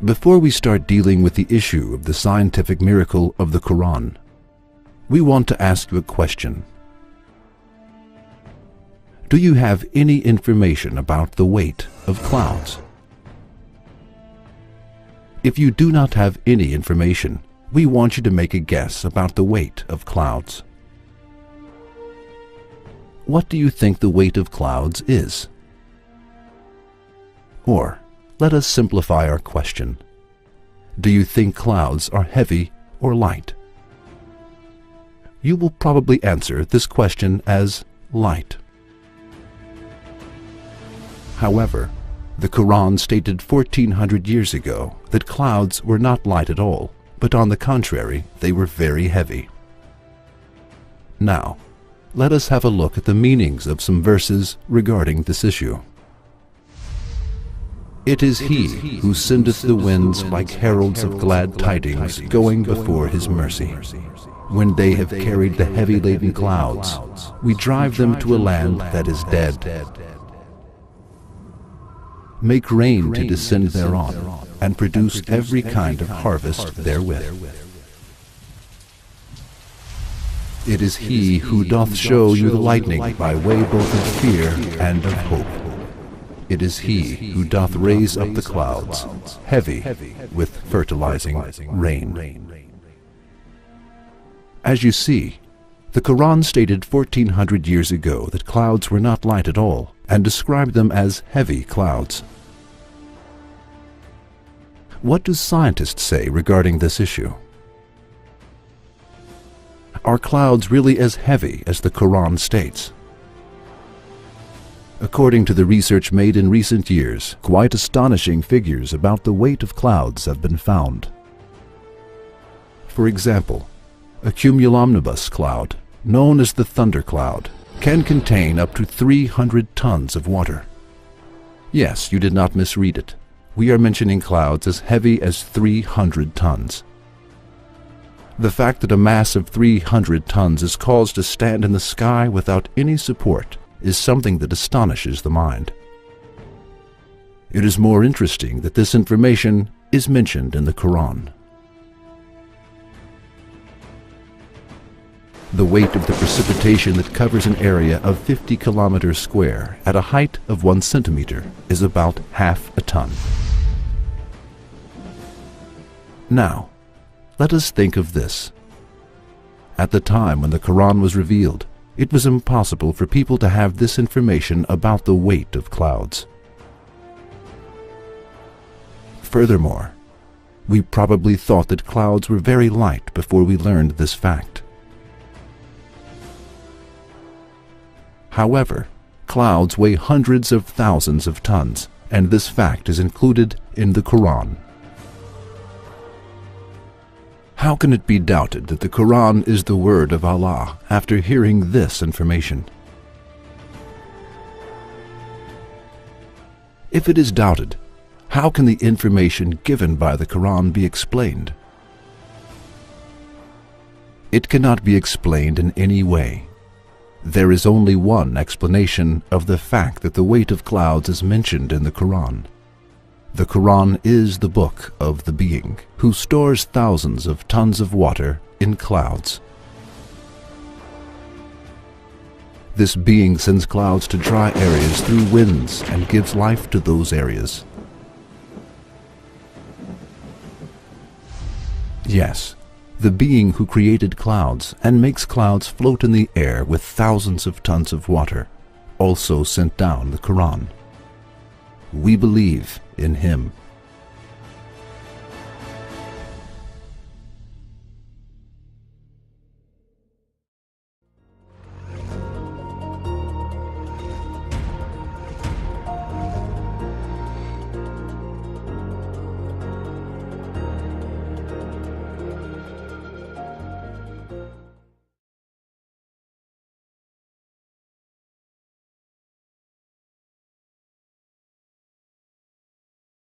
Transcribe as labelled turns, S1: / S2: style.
S1: Before we start dealing with the issue of the scientific miracle of the Quran, we want to ask you a question. Do you have any information about the weight of clouds? If you do not have any information, we want you to make a guess about the weight of clouds. What do you think the weight of clouds is? Or, let us simplify our question. Do you think clouds are heavy or light? You will probably answer this question as light. However, the Quran stated 1400 years ago that clouds were not light at all, but on the contrary, they were very heavy. Now, let us have a look at the meanings of some verses regarding this issue. It is he who sendeth the winds like heralds of glad tidings going before his mercy. When they have carried the heavy-laden clouds, we drive them to a land that is dead. Make rain to descend thereon, and produce every kind of harvest therewith. It is he who doth show you the lightning by way both of fear and of hope. It is he who doth raise up the clouds, heavy with fertilizing rain. As you see, the Quran stated 1400 years ago that clouds were not light at all, and described them as heavy clouds. What do scientists say regarding this issue? Are clouds really as heavy as the Quran states? According to the research made in recent years, quite astonishing figures about the weight of clouds have been found. For example, a cumulonimbus cloud, known as the thunder cloud, can contain up to 300 tons of water. Yes, you did not misread it. We are mentioning clouds as heavy as 300 tons. The fact that a mass of 300 tons is caused to stand in the sky without any support is something that astonishes the mind. It is more interesting that this information is mentioned in the Quran. The weight of the precipitation that covers an area of 50 kilometers square at a height of 1 centimeter is about half a ton. Now, let us think of this. At the time when the Quran was revealed, it was impossible for people to have this information about the weight of clouds. Furthermore, we probably thought that clouds were very light before we learned this fact. However, clouds weigh hundreds of thousands of tons, and this fact is included in the Quran. How can it be doubted that the Quran is the word of Allah after hearing this information? If it is doubted, how can the information given by the Quran be explained? It cannot be explained in any way. There is only one explanation of the fact that the weight of clouds is mentioned in the Quran. The Quran is the book of the being who stores thousands of tons of water in clouds. This being sends clouds to dry areas through winds and gives life to those areas. Yes, the being who created clouds and makes clouds float in the air with thousands of tons of water also sent down the Quran. We believe in him.